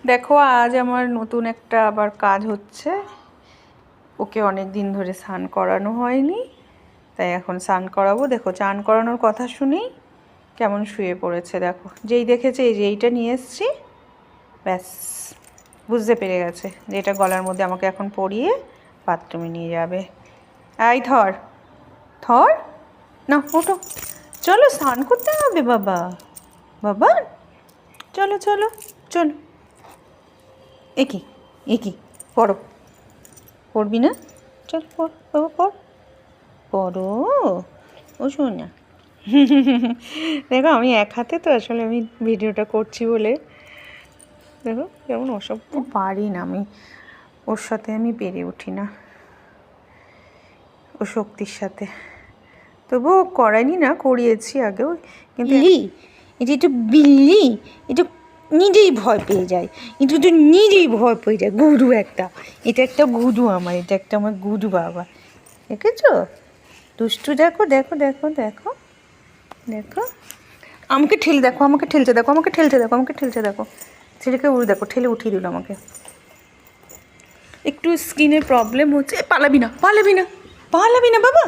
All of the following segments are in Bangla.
দেখো আজ আমার নতুন একটা আবার কাজ হচ্ছে। ওকে অনেক দিন ধরে স্নান করানো হয়নি, তাই এখন স্নান করাবো। দেখো চান করানোর কথা শুনেই কেমন শুয়ে পড়েছে। দেখো যেই দেখেছে এই যে এইটা নিয়ে এসছি, ব্যাস বুঝতে পেরে গেছে যে এটা গলার মধ্যে আমাকে এখন পরিয়ে বাথরুমে নিয়ে যাবে। এই থর থর না, ওঠো, চলো স্নান করতে হবে বাবা। বাবা চলো চলো চলো। একি একি পড়ো, পড়বি না? চল পড় বাবা, পড় পড়ো ও শোনা। দেখো আমি এক হাতে তো আসলে আমি ভিডিওটা করছি বলে দেখো যেমন অসভ্য। পারি না আমি, ওর সাথে আমি পেরে উঠি না, ও শক্তির সাথে। তবুও করাইনি না, করিয়েছি আগেও, কিন্তু এটা একটু বিল্লি, এটা নিজেই ভয় পেয়ে যায়, কিন্তু তো নিজেই ভয় পেয়ে যায়। গুরু একটা, এটা একটা গুরু আমার, এটা একটা আমার গুরু বাবা। দেখেছো দুষ্টু? দেখো দেখো দেখো দেখো দেখো আমাকে ঠেলে দেখো, আমাকে ঠেলছে দেখো, আমাকে ঠেলছে দেখো, আমাকে ঠেলছে দেখো, ছেলেকে উড়ে দেখো, ঠেলে উঠিয়ে দিল আমাকে। একটু স্কিনের প্রবলেম হচ্ছে। পালাবি না পালাবি না পালাবি না বাবা।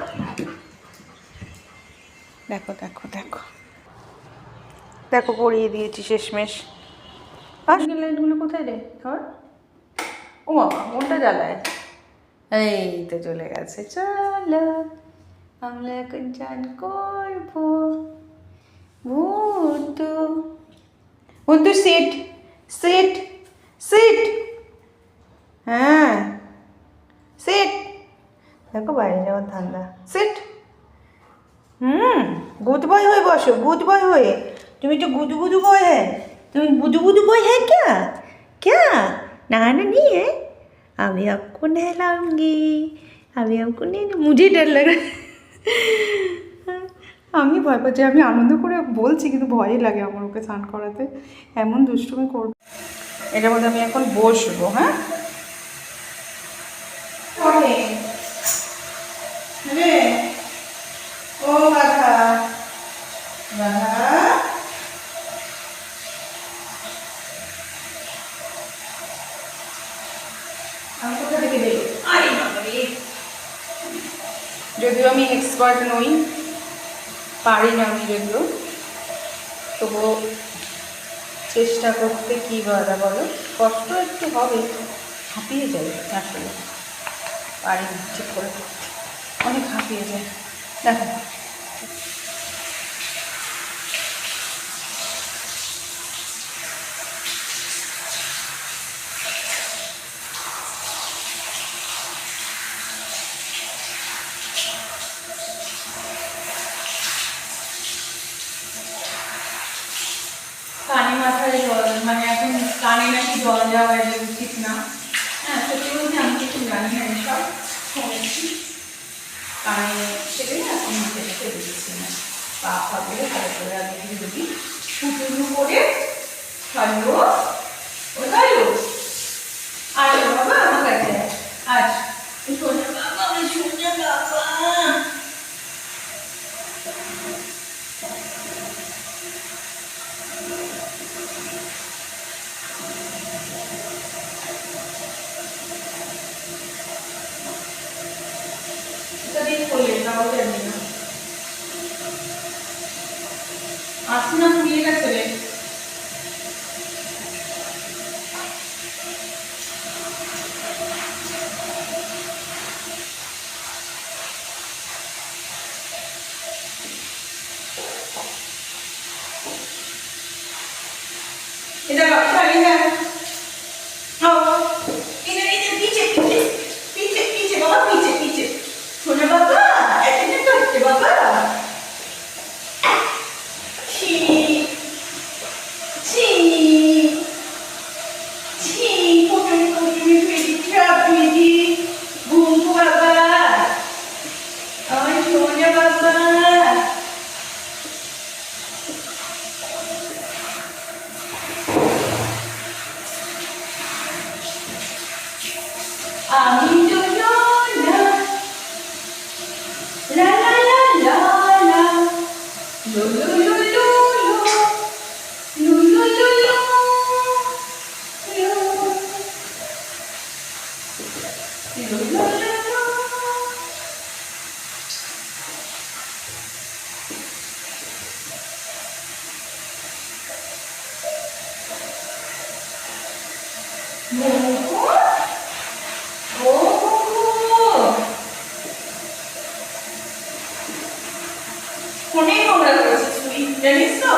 দেখো দেখো দেখো দেখো পরিয়ে দিয়েছি শেষমেশ। আর লাইটগুলো কোথায় রে ধর? ও বাবা মনটা জ্বালায়। এই তো চলে গেছে। চলো আমরা এখন চান করবো। ভূতু ভূতু সিট সিট সিট, হ্যাঁ সিট। দেখো বাইরে যাওয়ার ধান্দা। সিট। গুড বয় হয়ে বসো, গুড বয় হয়ে। তুমি তো গুদু গুদু বয় হ্যাঁ, তুমি गुदू गुदू बॉय है क्या? क्या नहाना नहीं है? अभी आपको नहलाऊंगी, अभी आपको नहीं। मुझे डर लग रहा है। আমি ভয় পাচ্ছি, আমি আনন্দ করে বলছি কিন্তু ভয়ই লাগে আমার ওকে স্নান করাতে, এমন দুষ্টুমি করবে। এটার মধ্যে আমি এখন বসবো। হ্যাঁ রে ও বাধা বাধা। আমি কোথা থেকে দেবো? আরে বাবারে, যদিও আমি এক্সপার্ট নই, পারি না আমি যদিও, তবুও চেষ্টা করতে কী বাধা বলো। কষ্ট একটু হবে, হাঁপিয়ে যায় আসলে, পারি না ঠিক করে করতে, অনেক হাঁপিয়ে যায়। দেখো কানে মাথায় জল, মানে এখন কানে নাকি জল যাওয়া এটা উচিত না। হ্যাঁ সত্যি বলছি, আমি কিছু জানি না এসব, শুনেছি কানে সেটাই এখন মুখে মুখে দিচ্ছি না। পা পা বলে ভালো করে আগে যদি ফুটুলু করে হ্যালো ও হ্যালো আরে বাবা আমার কাছে আজ সোনা বাবা, আমি সোনা বাবা। আসনা ফুরিয়ে গেছে রে। এটা শাড়ি না, इधर इधर पीछे पीछे पीछे पीछे बाबा, पीछे पीछे सोना बाबा, ऐसे नहीं करते बाबा। छी छी छी, पोटली पोटली बेटी ट्रैप बेटी भूमको बाबा, और सोना बाबा। আমি তো না লা লা লা লা লা লো লো লো লো লো লো লো লো লো লো ফোনেই নোংরা করেছিস তুই, জানিস তো?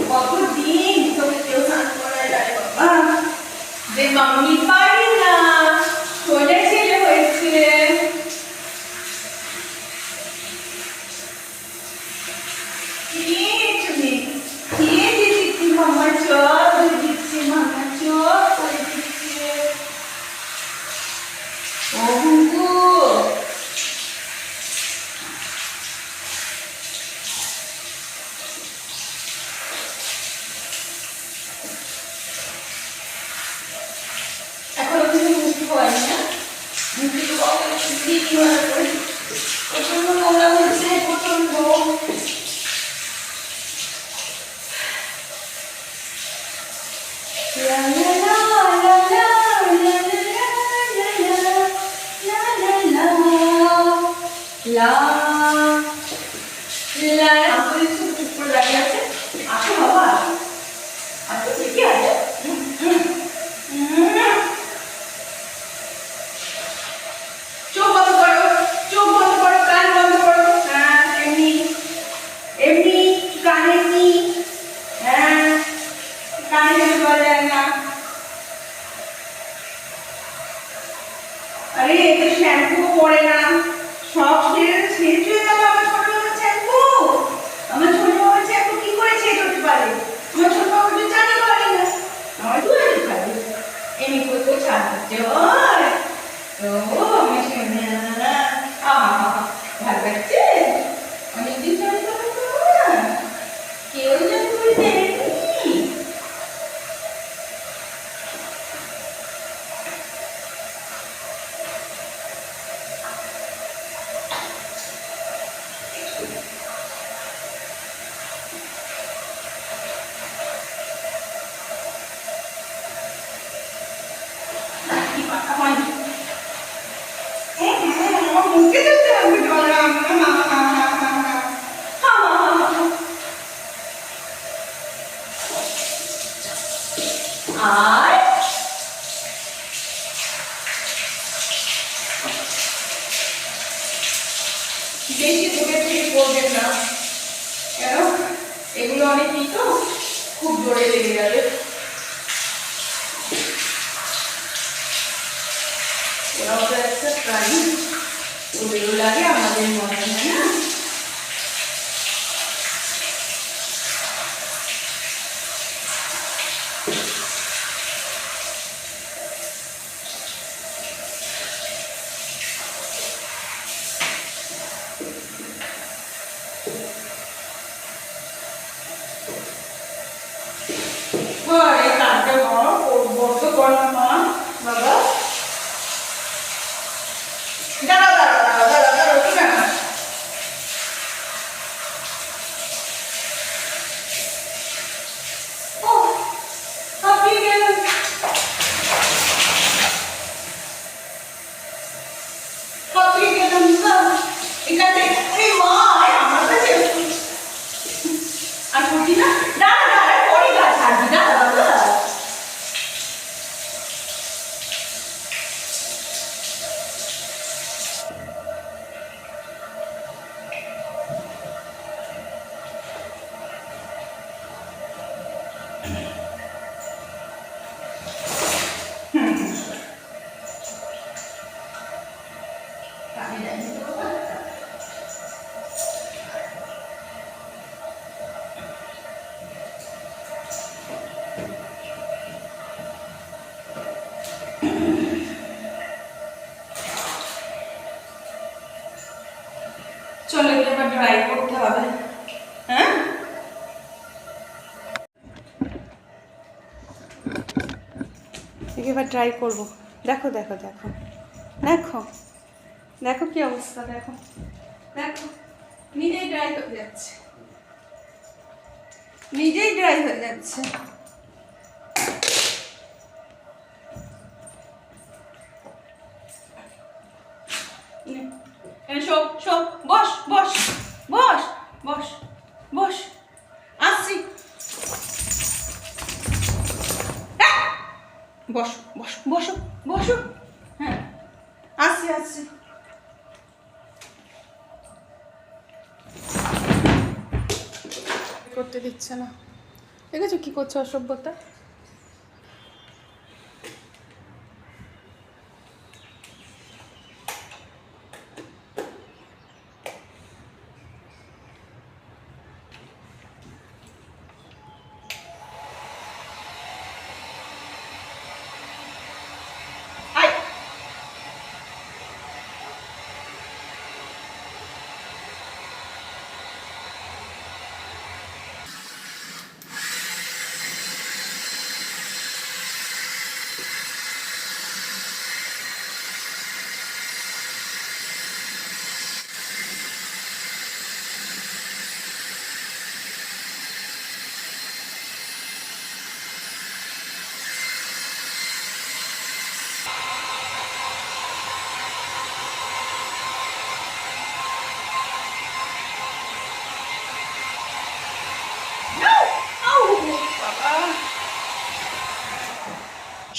কতদিন তোকে কেউ স্নান করায় রে বাবা, যে মাম্মি পারি না, সোজা ছেলে হয়েছে। মাম্মা চল করে দিচ্ছি, মাম্মা চল করে দিচ্ছে। ও হুঙ্কু, এখনো কিছু মুক্তি হয়নি না? মুক্তি তো প্রচন্ড নোংরা হয়েছে, প্রচন্ড। अरे ये तो शैम्पू पड़े ना सब ছেড়ে চলে গেল। আমার ছোট বাবার শ্যাম্পু, আমার ছোট বাবার শ্যাম্পু কি করে ছেড়ে হতে পারে? আমার ছোট বাবা তো জানি পারে না, আমার তো জানি পারে। এমনি করে তো ছাড়তে হয়। ও আমার সোনা, ভালো লাগছে? অনেকদিন ধরে তো না কেউ যেন করে দেয়নি। আর বেশি দূরে থেকে করবেন না, কেন এগুলো অনেকই তো খুব জোরে লেগে যাবে। ওরাও তো একটা প্রাণী, ওদেরও লাগে আমাদের মনে হয় না? চলো এবার ড্রাই করতে হবে। হ্যাঁ এবার ড্রাই করবো। দেখো দেখো দেখো দেখো দেখো কি অবস্থা, দেখো দেখো নিজেই ড্রাই হয়ে যাচ্ছে, নিজেই ড্রাই হয়ে যাচ্ছে। শো, বস বস বস বস বস, আসছি। বসো বসো বসো বসো, হ্যাঁ আসছি আসছি। করতে দিচ্ছে না, দেখেছো কি করছে অসভ্যতা।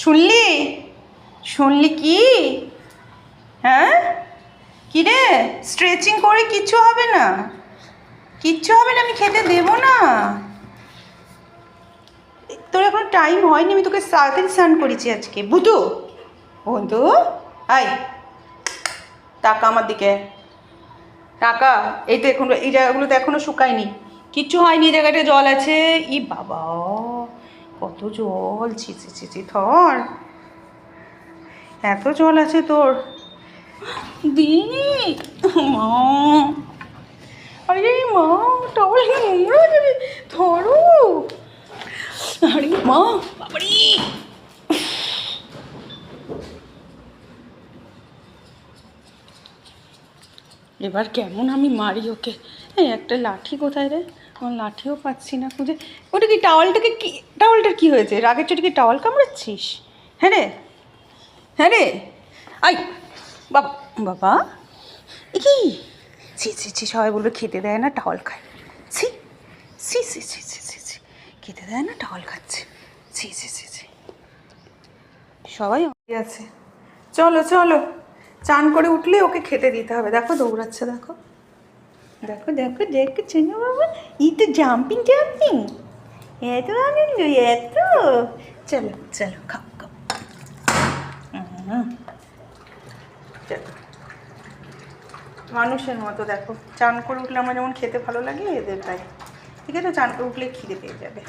শুনলি শুনলি কি? হ্যাঁ কি রে, স্ট্রেচিং করে কিচ্ছু হবে না, কিচ্ছু হবে না, আমি খেতে দেবো না। তোর এখন টাইম হয়নি, আমি তোকে তাড়াতাড়ি স্নান করেছি আজকে। বুধু বন্ধু, আয় টাকা আমার দিকে, টাকা। এই তো এখন এই জায়গাগুলোতে এখনো শুকায়নি, কিচ্ছু হয়নি, এই জায়গাটা জল আছে। ই বাবা কত জল, ছি ছি ছি ছি, ধর এত জল আছে তোর। দি মা, আরে মা টাওয়াল নোংরা হয়ে যাবে, ধরো। আরে মা, বাবারি। এবার কেমন আমি মারি ওকে। এই একটা লাঠি কোথায় রে, আমার লাঠিও পাচ্ছি না খুঁজে। ওটা কি টাওয়ালটাকে, কি টাওয়ালটার কি হয়েছে? রাগের চোটে কি টাওয়াল কামড়াচ্ছিস? হ্যাঁ রে, হ্যাঁ রে, আই বাবা বাবা, এ কি? ছি ছি ছি, সবাই বলবে খেতে দেয় না টাওয়াল খায়। ছি ছি ছি ছি ছি ছি ছি, খেতে দেয় না টাওয়াল খাচ্ছে, ছি ছি ছি ছি। সবাই আছে, চলো চলো, চান করে উঠলে ওকে খেতে দিতে হবে। দেখো দৌড়াচ্ছে, দেখো দেখো দেখো দেখো চেনো বাবা, ই তো জাম্পিং জাম্পিং, এত আনন্দ এত। চলো চলো খাও খাও, চলো। মানুষের মতো দেখো, চান করে উঠলে আমার যেমন খেতে ভালো লাগে এদের তাই। ঠিক আছে, চান করে উঠলে খিদে পেয়ে যাবে।